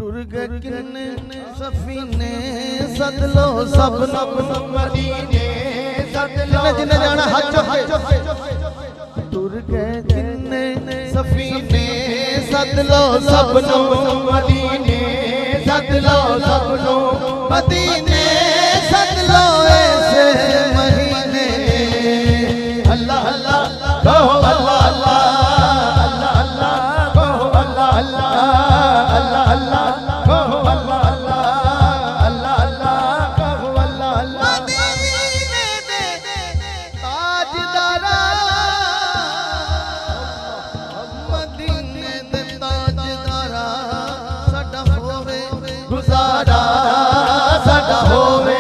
टुर गए किन्ने सफीने सदलो सब मदीने सदलो जिन्ने जाना हज टुर गए किन्ने सफीने सदलो सब मदीने सदलो सब मदीने सदलो ऐसे महीने अल्लाह अल्लाह कहो अल्लाह अल्लाह अल्लाह अल्लाह कहो अल्लाह अल्लाह अल्लाह अल्लाह कहो अल्लाह अल्लाह अल्लाह अल्लाह कहो अल्लाह अल्लाह मदीने दे ताजदारा मदीने दे ताजदारा साडा होवे गुजारा साडा होवे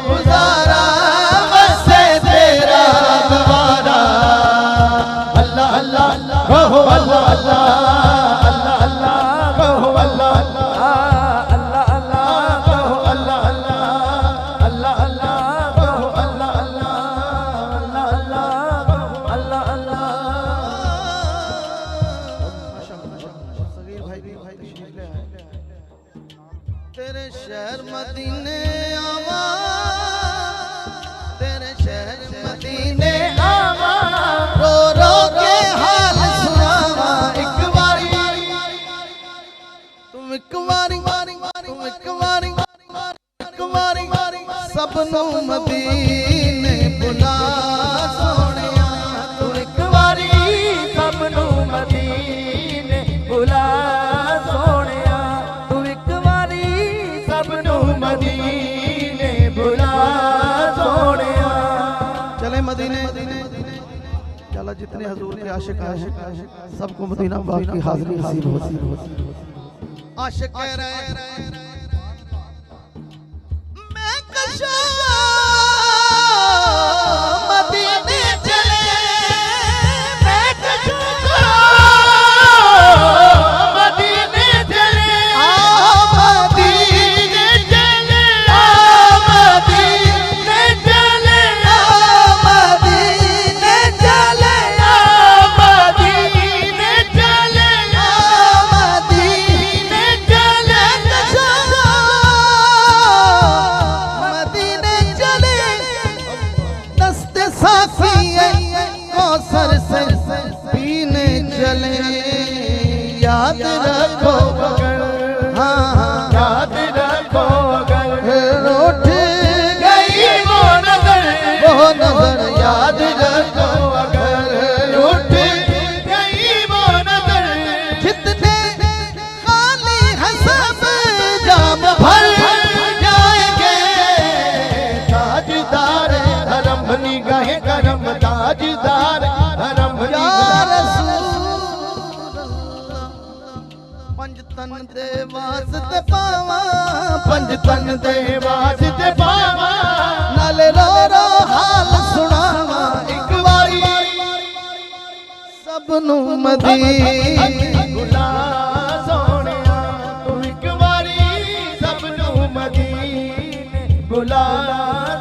गुजारा बसे तेरा दोबारा अल्लाह अल्लाह कहो अल्लाह अल्लाह अल्लाह अल्लाह कहो अल्लाह अल्लाह अल्लाह कहो अल्लाह अल्लाह अल्लाह अल्लाह कहो अल्लाह अल्लाह अल्लाह अल्लाह अल्लाह सगीर भाई तशरीफ ले आए तेरे शहर मदीने आवा तेरे शहर मदीने आवा रो रो के हाल सुनावा एक बारी तुम एक बारी तुम एक बारी सब नु मदीने बुला सोनिया तू एक बारी सब नु मदीने बुला सोनिया तू एक बारी सब नु मदीने बुला सोनिया चले मदीने चला जितने हुजूर के आशिक हैं सबको मदीना बाग की हाज़िरी नसीब होती आशिक कह रहे मैं कशा मदीने चले मैं कशा मदीने चले मदीने चले मदीने चले मदीने चले मदीने चले मदीने चले मदीने चले दस्ते साफी कौसर से पीने चले याद रखो हाँ याद रखो रूठ गई वो नजर याद रखो अगर रूठ गई वो नजर जितने खाली है सब जाम भर जाएंगे ताजदार हरम निगाह करम ताजदार हरम या रसूल पंज तन दे वास्ते पावा पंज तन दे वास्ते पावा नाले रो रो हाल सुनावा एक बारी सब नु मदीने बुला सोनिया तू एक बारी सब नु मदीने बुला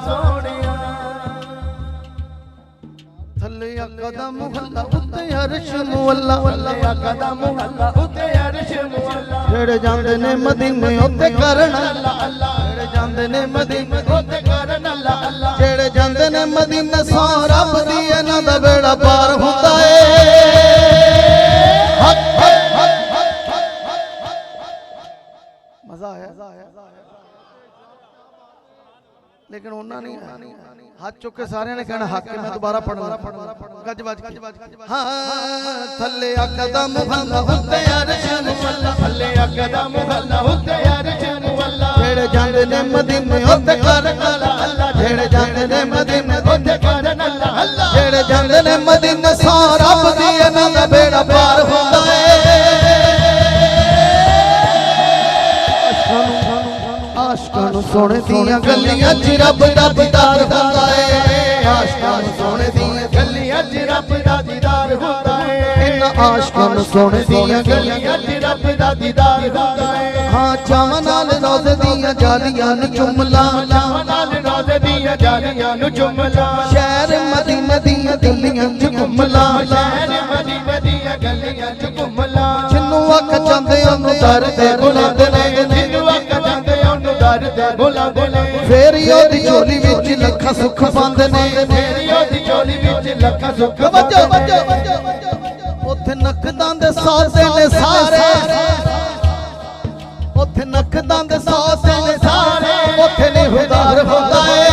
सोनिया थल्ले कदम मुहल्ला उत्ते अर्श मुअल्ला कदम मुहल्ला उत्ते अर्श मुअल्ला जेड़े जांदे ने मदीने उत्ते करन अल्लाह अल्लाह जेड़े जांदे ने मदीने उत्ते करन अल्लाह अल्लाह जेड़े जांदे ने मदीने सो रब दी इन्हां दा बेड़ा पार हुंदा है मजा आया लेकिन उन्ना नहीं हाथ चुक के सारे ने कहना हक मैं दोबारा पढ़ना गज बज हाँ थल्ले कदम मुहल्ला उत्ते अर्श मुअल्ला थल्ले कदम मुहल्ला उत्ते अर्श मुअल्ला जेड़े जांदे ने मदीने उत्ते करन अल्लाह जेड़े जांदे ने मदीने उत्ते करन अल्लाह जेड़े जांदे ने मदीने सो रब दी इन्हां दा बेड़ा पार हुंदा है आशिकां नूं सोने दियां गलियां च रब दा दीदार हुंदा है आशिकां नूं सोने दियां गलियां च रब दा दीदार हुंदा है इन्हां आशिकां नूं सोने दियां गलियां च रब दा दीदार हुंदा है हाँ चावां नाल रोज़े दियां जालियां नूं चुमला चावां नाल रोज़े दियां जालियां नूं चुमला शहर मदीने दियां गलियां च घुमला शहर मदीने दियां गलियां च घुमला जिन्नू अख चांदे ओनू दर दे बुलांदे ने ਯਾਰ ਦੇ ਬੁਲਾਉਂਦੇ ਨੇ ਫੇਰ ਹੀ ਉਹਦੀ ਝੋਲੀ ਵਿੱਚ ਲੱਖਾਂ ਸੁੱਖ ਪਾਉਂਦੇ ਨੇ ਫੇਰ ਹੀ ਉਹਦੀ ਝੋਲੀ ਵਿੱਚ ਲੱਖਾਂ ਸੁੱਖ ਵੱਜੋ ਉੱਥੇ ਨਕਦਾਂ ਦੇ ਸੌਦੇ ਨੇ ਸਾਰੇ ਉੱਥੇ ਨਕਦਾਂ ਦੇ ਸੌਦੇ ਨੇ ਸਾਰੇ ਉੱਥੇ ਨਹੀਂ ਹੁਦਾਰ ਹੁੰਦਾ ਏ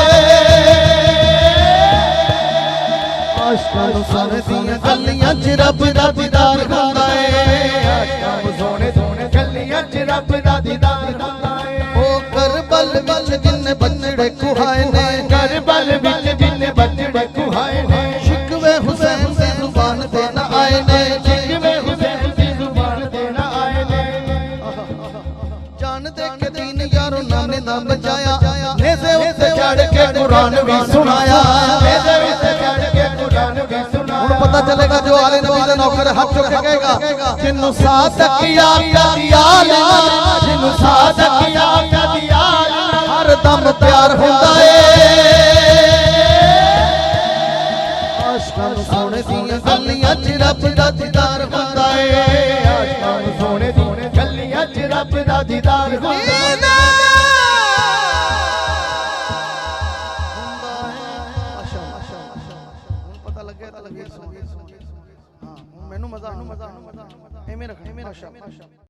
ਆਸ਼ਕਾਂ ਨੂੰ ਸੋਨੇ ਦੀਆਂ ਗਲੀਆਂ 'ਚ ਰੱਬ ਦਾ ਦੀਦਾਰ ਹੁੰਦਾ ਏ ਆਸ਼ਕਾਂ ਨੂੰ ਸੋਹਣੇ ਸੋਹਣੇ ਗਲੀਆਂ 'ਚ ਰੱਬ ਦਾ ਦੀਦਾਰ ਹੁੰਦਾ ਏ ਉਹ ਕਰਬਲ ਵਿੱਚ ਜਿੰਨੇ ਬੱਚੜੇ ਕੁਹਾਏ ਨੇ ਕਰਬਲ ਵਿੱਚ ਜਿੰਨੇ ਬੱਚੜੇ ਕੁਹਾਏ ਨੇ ਸ਼ਿਕਵੇ ਹੁਸੈਨ ਦੀ ਜ਼ੁਬਾਨ ਤੇ ਨਾ ਆਏ ਨੇ ਸ਼ਿਕਵੇ ਹੁਸੈਨ ਦੀ ਜ਼ੁਬਾਨ ਤੇ ਨਾ ਆਏ ਨੇ ਜਾਣਦੇ ਕਿ ਦੀਨ ਯਾਰੋ ਨਾਨੇ ਦਾ ਬਚਾਇਆ ਨੇਜ਼ੇ ਉੱਤੇ ਚੜ ਕੇ ਕੁਰਾਨ ਵੀ ਸੁਣਾਇਆ ਨੇਜ਼ੇ ਉੱਤੇ ਚੜ ਕੇ ਕੁਰਾਨ ਵੀ ਸੁਣਾਇਆ ਹੁਣ ਪਤਾ ਚੱਲੇਗਾ ਜੋ ਆਲੇ ਨਬੀ ਦਾ ਨੌਕਰ ਹੱਥ ਚੁੱਕ ਕੇ ਕਹੇਗਾ ਜਿੰਨੂੰ ਸਾਦਕਿਆ ਕਦੀਆਲ ਜਿੰਨੂੰ ਸਾਦਕਿਆ ਕਦੀਆਲ ਹਰ ਦਮ ਪਿਆਰ ਹੁੰਦਾ ਏ ਆਸ਼ਕਾਂ ਨੂੰ ਸੋਨੇ ਦੀਆਂ ਗਲੀਆਂ 'ਚ ਰੱਬ ਦਾ ਦੀਦਾਰ ਹੁੰਦਾ ਏ ਆਸ਼ਕਾਂ ਨੂੰ ਸੋਹਣੇ ਸੋਹਣੇ ਗਲੀਆਂ 'ਚ ਰੱਬ ਦਾ ਦੀਦਾਰ ਹੁੰਦਾ ਏ ਪਤਾ ਲੱਗਿਆ ਤਾਂ ਲੱਗੇ ਹਾਂ ਮੈਨੂੰ ਮਜ਼ਾ ਐਵੇਂ ਰੱਖਣਾ